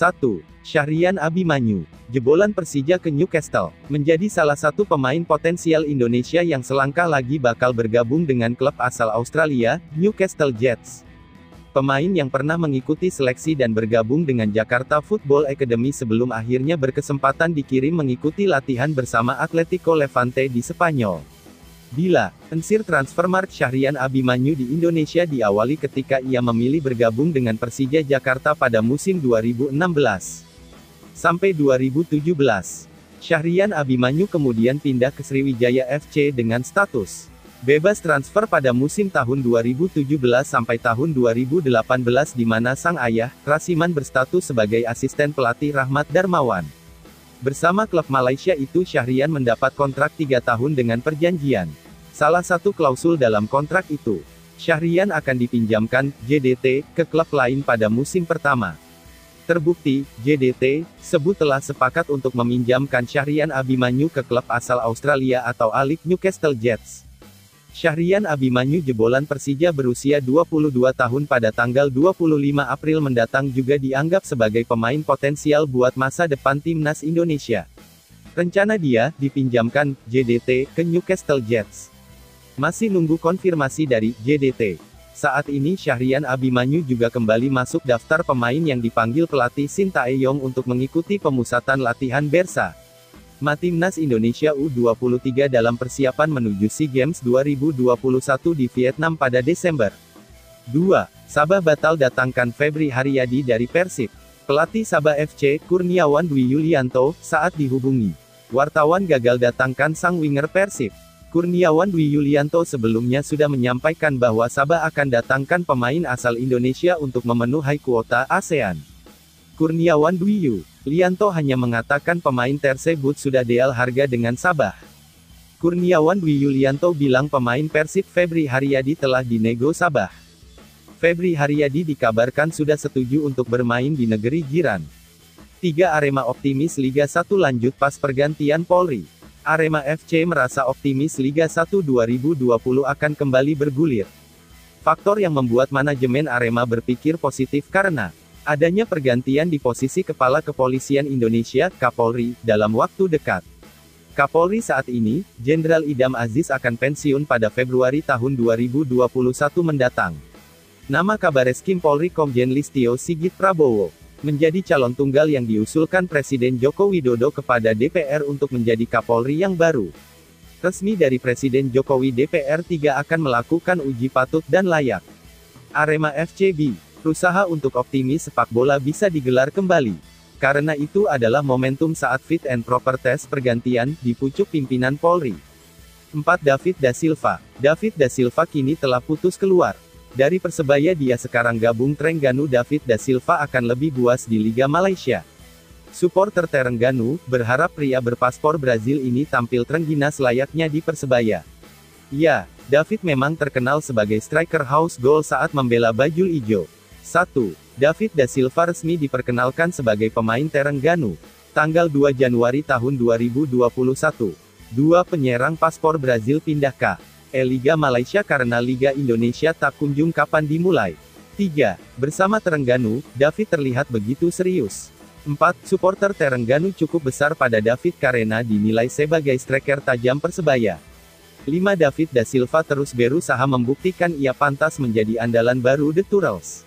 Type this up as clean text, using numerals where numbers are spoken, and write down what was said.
1. Syahrian Abimanyu. Jebolan Persija ke Newcastle, menjadi salah satu pemain potensial Indonesia yang selangkah lagi bakal bergabung dengan klub asal Australia, Newcastle Jets. Pemain yang pernah mengikuti seleksi dan bergabung dengan Jakarta Football Academy sebelum akhirnya berkesempatan dikirim mengikuti latihan bersama Atletico Levante di Spanyol. Bila ensir Transfermarkt Syahrian Abimanyu di Indonesia diawali ketika ia memilih bergabung dengan Persija Jakarta pada musim 2016 sampai 2017. Syahrian Abimanyu kemudian pindah ke Sriwijaya FC dengan status bebas transfer pada musim tahun 2017 sampai tahun 2018 di mana sang ayah, Rasiman berstatus sebagai asisten pelatih Rahmat Darmawan. Bersama klub Malaysia itu Syahrian mendapat kontrak 3 tahun dengan perjanjian. Salah satu klausul dalam kontrak itu, Syahrian akan dipinjamkan, JDT, ke klub lain pada musim pertama. Terbukti, JDT, sebut telah sepakat untuk meminjamkan Syahrian Abimanyu ke klub asal Australia atau A-League Newcastle Jets. Syahrian Abimanyu jebolan Persija berusia 22 tahun pada tanggal 25 April mendatang juga dianggap sebagai pemain potensial buat masa depan timnas Indonesia. Rencana dia, dipinjamkan, JDT, ke Newcastle Jets. Masih nunggu konfirmasi dari JDT. Saat ini Syahrian Abimanyu juga kembali masuk daftar pemain yang dipanggil pelatih Sintayong untuk mengikuti pemusatan latihan Bersa Timnas Indonesia U23 dalam persiapan menuju SEA Games 2021 di Vietnam pada Desember. 2. Sabah batal datangkan Febri Haryadi dari Persib. Pelatih Sabah FC, Kurniawan Dwi Yulianto, saat dihubungi wartawan gagal datangkan sang winger Persib. Kurniawan Dwi Yulianto sebelumnya sudah menyampaikan bahwa Sabah akan datangkan pemain asal Indonesia untuk memenuhi kuota ASEAN. Kurniawan Dwi Yulianto hanya mengatakan pemain tersebut sudah deal harga dengan Sabah. Kurniawan Dwi Yulianto bilang pemain Persib Febri Haryadi telah dinego Sabah. Febri Haryadi dikabarkan sudah setuju untuk bermain di negeri jiran. 3. Arema optimis Liga 1 lanjut pas pergantian Polri. Arema FC merasa optimis Liga 1 2020 akan kembali bergulir. Faktor yang membuat manajemen Arema berpikir positif karena adanya pergantian di posisi Kepala Kepolisian Indonesia, Kapolri, dalam waktu dekat. Kapolri saat ini, Jenderal Idam Aziz akan pensiun pada Februari tahun 2021 mendatang. Nama Kabareskrim Polri Komjen Listio Sigit Prabowo menjadi calon tunggal yang diusulkan Presiden Joko Widodo kepada DPR untuk menjadi Kapolri yang baru. Resmi dari Presiden Jokowi, DPR 3 akan melakukan uji patut dan layak. Arema FC berusaha untuk optimis sepak bola bisa digelar kembali. Karena itu adalah momentum saat fit and proper test pergantian di pucuk pimpinan Polri. 4. David da Silva. David da Silva kini telah putus keluar dari Persebaya, dia sekarang gabung Terengganu. David da Silva akan lebih buas di Liga Malaysia. Supporter Terengganu berharap pria berpaspor Brazil ini tampil terengginas layaknya di Persebaya. Ya, David memang terkenal sebagai striker house goal saat membela Bajul Ijo. 1. David da Silva resmi diperkenalkan sebagai pemain Terengganu tanggal 2 Januari tahun 2021. 2. Penyerang paspor Brazil pindah ke Liga Malaysia karena Liga Indonesia tak kunjung kapan dimulai. 3. Bersama Terengganu, David terlihat begitu serius. 4. Supporter Terengganu cukup besar pada David karena dinilai sebagai striker tajam Persebaya. 5. David da Silva terus berusaha membuktikan ia pantas menjadi andalan baru The Turtles.